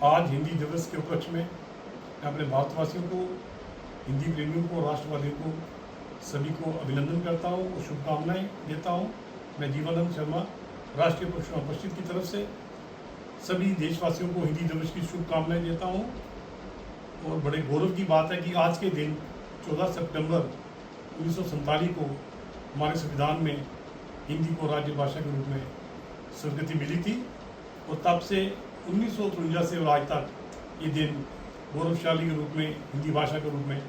आज हिंदी दिवस के उपलक्ष्य में मैं अपने भारतवासियों को, हिंदी प्रेमियों को, राष्ट्रवादियों को, सभी को अभिनंदन करता हूँ और शुभकामनाएं देता हूँ। मैं जीवानंद शर्मा, राष्ट्रीय पक्षमा परिषद की तरफ से सभी देशवासियों को हिंदी दिवस की शुभकामनाएं देता हूँ। और बड़े गौरव की बात है कि आज के दिन 14 सितंबर 1947 को हमारे संविधान में हिंदी को राज्य भाषा के रूप में स्वीकृति मिली थी और तब से 1953 से आज तक ये दिन गौरवशाली के रूप में हिंदी भाषा के रूप में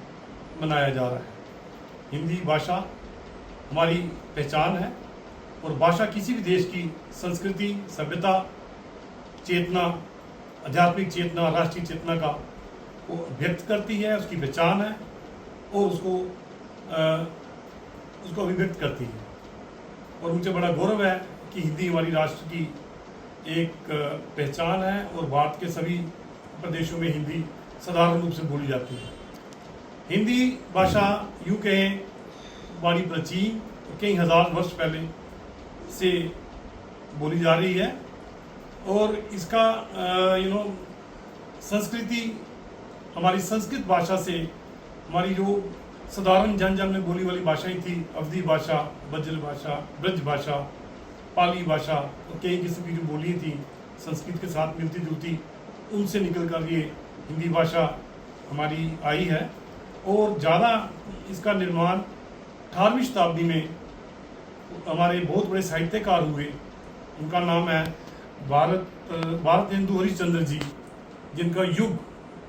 मनाया जा रहा है। हिंदी भाषा हमारी पहचान है और भाषा किसी भी देश की संस्कृति, सभ्यता, चेतना, आध्यात्मिक चेतना, राष्ट्रीय चेतना का वो व्यक्त करती है, उसकी पहचान है और उसको अभिव्यक्त करती है। और मुझे बड़ा गौरव है कि हिंदी हमारी राष्ट्र की एक पहचान है और भारत के सभी प्रदेशों में हिंदी साधारण रूप से बोली जाती है। हिंदी भाषा यूँ कहें बड़ी प्राचीन, कई हजार वर्ष पहले से बोली जा रही है और इसका संस्कृति हमारी संस्कृत भाषा से, हमारी जो साधारण जन में बोली वाली भाषाएं थी, अवधी भाषा, बज्र भाषा, ब्रज भाषा, पाली भाषा और कई किस्म की जो बोली थी संस्कृत के साथ मिलती जुलती, उनसे निकल कर ये हिंदी भाषा हमारी आई है। और ज़्यादा इसका निर्माण 18वीं शताब्दी में हमारे बहुत बड़े साहित्यकार हुए, उनका नाम है भारतेंदु हरिश्चंद्र जी, जिनका युग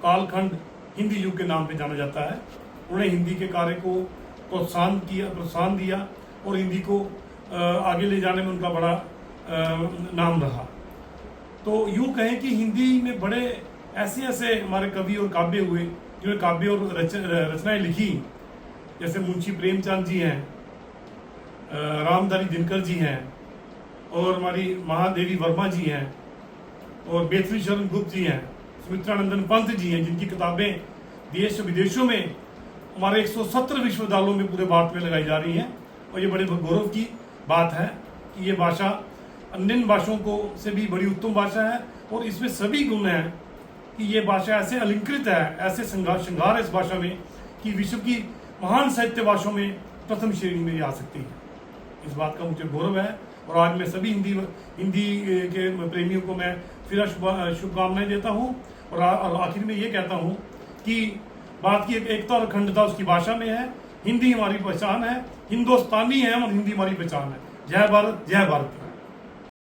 कालखंड हिंदी युग के नाम पे जाना जाता है। उन्होंने हिंदी के कार्य को प्रोत्साहन दिया और हिंदी को आगे ले जाने में उनका बड़ा नाम रहा। तो यूँ कहें कि हिंदी में बड़े ऐसे हमारे कवि और काव्य हुए जिन्होंने काव्य और रचनाएं लिखी, जैसे मुंशी प्रेमचंद जी हैं, रामधारी दिनकर जी हैं और हमारी महादेवी वर्मा जी हैं और बेतवी शरण गुप्त जी हैं, सुमित्रानंदन पंत जी हैं, जिनकी किताबें देश विदेशों में हमारे 170 विश्वविद्यालयों में पूरे भारत में लगाई जा रही हैं। और ये बड़े गौरव की बात है कि ये भाषा अन्य भाषाओं को से भी बड़ी उत्तम भाषा है और इसमें सभी गुण हैं कि ये भाषा ऐसे अलंकृत है, ऐसे श्रृंगार है इस भाषा में कि विश्व की महान साहित्य भाषाओं में प्रथम श्रेणी में ये आ सकती है। इस बात का मुझे गौरव है और आज मैं सभी हिंदी के प्रेमियों को मैं फिर शुभकामनाएं देता हूँ और आखिर में ये कहता हूँ कि भारत की एकता और अखंडता उसकी भाषा में है। हिंदी हमारी पहचान है, हिंदुस्तानी है और हिंदी हमारी पहचान है। जय भारत, जय भारत।